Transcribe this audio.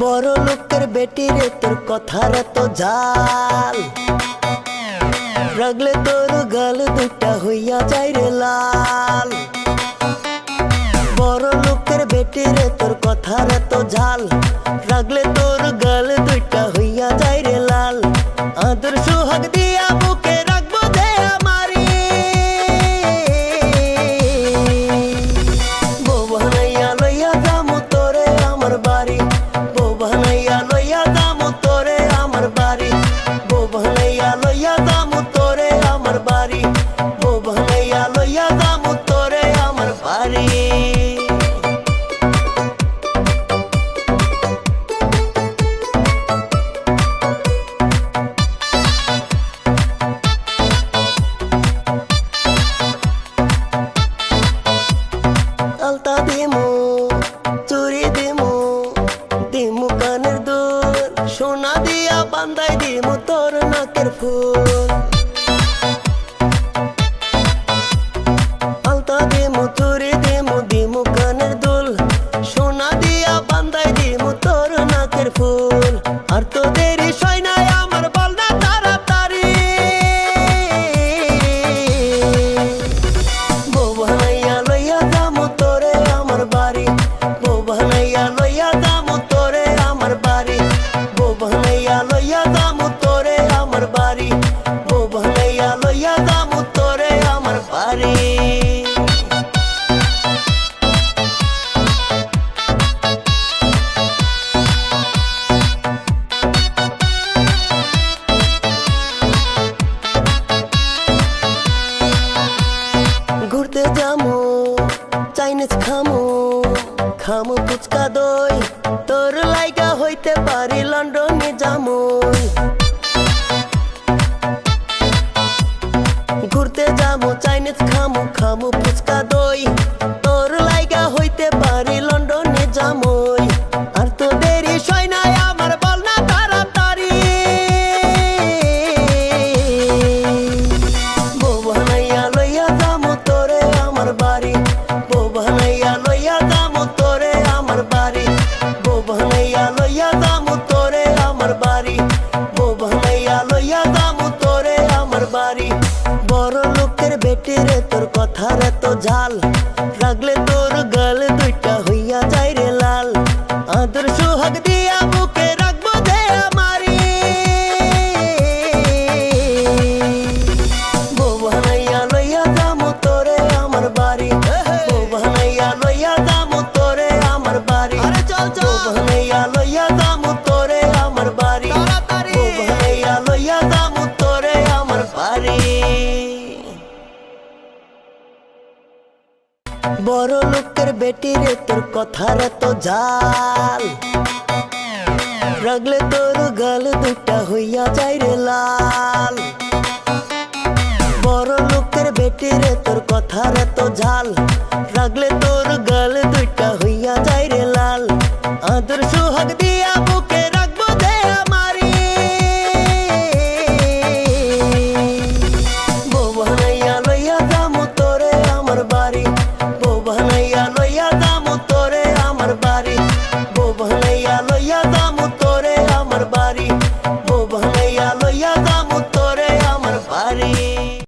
বড় লোকের বেটি রে তোর কথার তো জাল রাগলে তোর গাল দুটা হইয়া যায় রে লাল। বড় লোকের বেটি রে তোর কথার তো ঝাল রাগলে তোর গাল দুটা হইয়া যায় রে লাল। আদর সোহাগ দিয়া বুকে রাখবো দে আমারি বউ বানাইয়া লইয়া যামু তোরে আমার বাড়ি। বউ বানাইয়া লইয়া যামু তোরে আমার বাড়ি। বউ বানাইয়া লইয়া যামু তোরে আমার বাড়ি। বউ বানাইয়া লইয়া যামু তোরে আমার বাড়ি। আলতা দিমু চুরি দিমু দিমু কানের দুল সোনা দিয়া বান্ধাই দিমু তোর নাকের ফুল। আলতা দিমু চুরি দিমু দিমু কানের দুল সোনা দিয়া বান্ধাই দিমু তোর নাকের ফুল। আর তো দেরি সয় নাই আমার বল না তাড়াতাড়ি বউ বানাইয়া লইয়া যামু তোরে আমার বাড়ি। বউ বানাইয়া লইয়া যামু তোরে আমার বাড়ি। বউ বানাইয়া লইয়া যামু তোরে আমার বাড়ি। বউ বানাইয়া লইয়া যামু তোরে আমার বাড়ি। ঘুরতে যামু চাইনিজ খামু খামু ফুচকা দই তোর লাইগা হইতে পারি লন্ডনে যামুই। ঘুরতে যামু চাইনিজ খামু খামু ফুচকা দই তোর লাইগা হইতে পারি লন্ডনে যামুই। আর তো দেরি সয় নাই আমার বল না তাড়াতাড়ি বউ বানাইয়া লইয়া যামু তোরে আমার বাড়ি। বউ বানাইয়া লইয়া যামু তোরে আমার বাড়ি। বউ বানাইয়া লইয়া যামু তোরে আমার বাড়ি। বউ বানাইয়া লইয়া যামু তোরে আমার বাড়ি। বড় লোকের বেটি রে তোর কথার তো ঝাল রাগলে তোর গাল দুইটা হইয়া যায় রে লাল। আদর সোহাগ দিয়া বুকে রাখবো দে আমারি বউ বানাইয়া লইয়া যামু তোরে আমার বাড়ি। বউ বানাইয়া লইয়া যামু তোরে আমার বাড়ি। বউ বানাইয়া লইয়া যামু তোরে আমার বাড়ি। বউ বানাইয়া লইয়া যামু তোরে আমার বাড়ি। বড় লোকের বেটি রে তোর কথার তো জাল রাগলে তোর গাল দুটা হইয়া যায় রে লাল। বড় লোকের বেটি রে তোর কথার তো ঝাল রাগলে তোর গাল